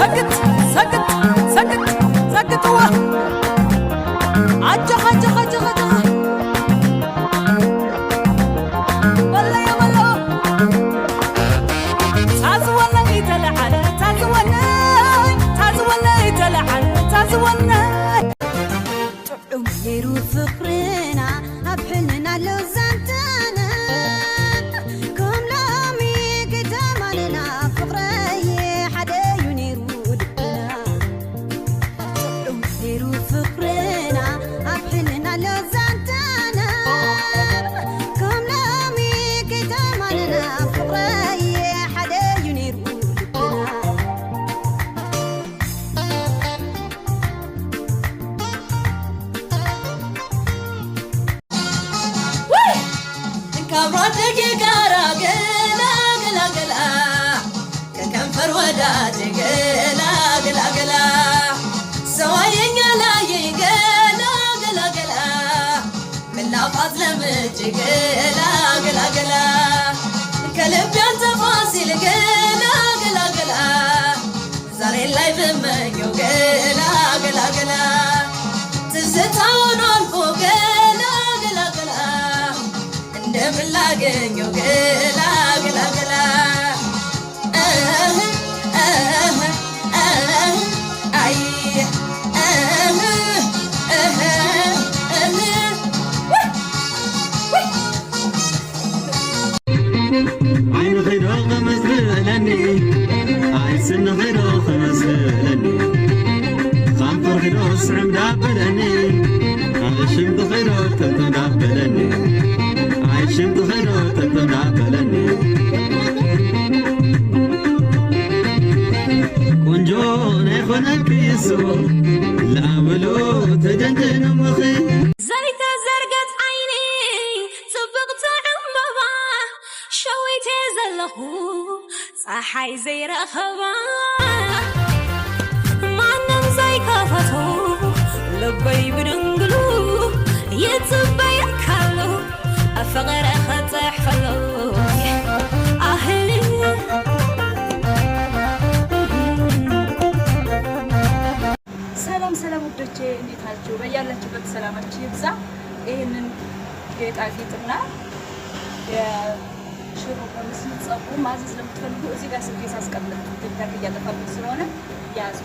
سكت سكت سكت سكت هو عجخ عجخ عجخ عجخ والله يا والله تعزونا يتلعن تعزونا تعزونا يتلعن تعزونا طعم يرو فقرنا أبحلنا لو زنتنا كم لامي كتمالنا فقري حدا ينيرو دبنا طعم يرو فقرنا أبحلنا لو زنتنا كم لامي كتمالنا فقري حدا ينيرو دبنا كبرتك قارا قلا قلا قلا ككنفر وداتك قلا قلا قلا سوايين لاي قلا قلا قلا من لا فاضلمك قلا قلا قلا كلب انت فاصل قلا قلا قلا زاري لاي بمنيو قلا قلا قلا تزتاون الفوق قلا قلا قلا እንደምላገኘው ገላ ገላ ገላ አይ عين خير خمسلني عين سن خير خمسلني خنفر خير سعم دابلني عشمت خير تتدابلني عشمت خير تتدابلني ونجون يخون بيسو لا بلو تجنجن مخي زيت زرقت عيني صبغت عمبا شويت زله صحي زي رخبا ما نم زي كفتو لبي بدنقلو يتبي كلو أفغر خطح خلو أهلي ሰላም ሰላም ወዶቼ እንዴት ናችሁ? በያላችሁበት ሰላማችሁ ይብዛ። ይሄንን ጌጣጌጥና የሽሮ ቀሚስ ጸጉር ማዘዝ ለምትፈልጉ እዚህ ጋር ስልክ ሳስቀምጥ ቲክታክ እያጠፋብኝ ስለሆነ ያዙ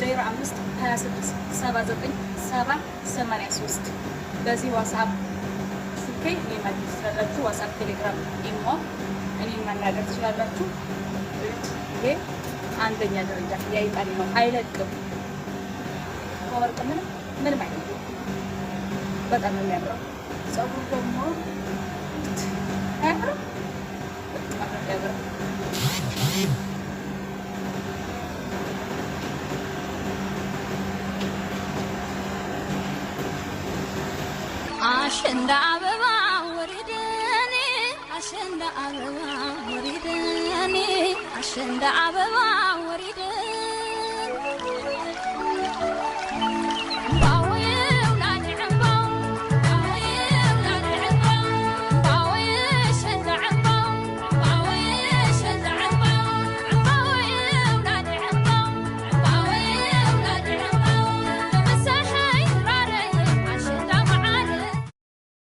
05 26 79 783 በዚህ ዋትስአፕ ስልኬ ማግኘት ትችላላችሁ። ዋትስአፕ፣ ቴሌግራም፣ ኢሞ እኔን ማናገር ትችላላችሁ። ይሄ አንደኛ ደረጃ ያይጣል ነው፣ አይለቅም። ወርቅ ምንም አይነት በጣም ነው የሚያምረው። ጸጉር ደግሞ አያምርም? በጣም ነው የሚያምረው። አሸንዳ አበባ ወሪደኔ አሸንዳ አበባ ወሪደኔ አሸንዳ አበባ ወሪደኔ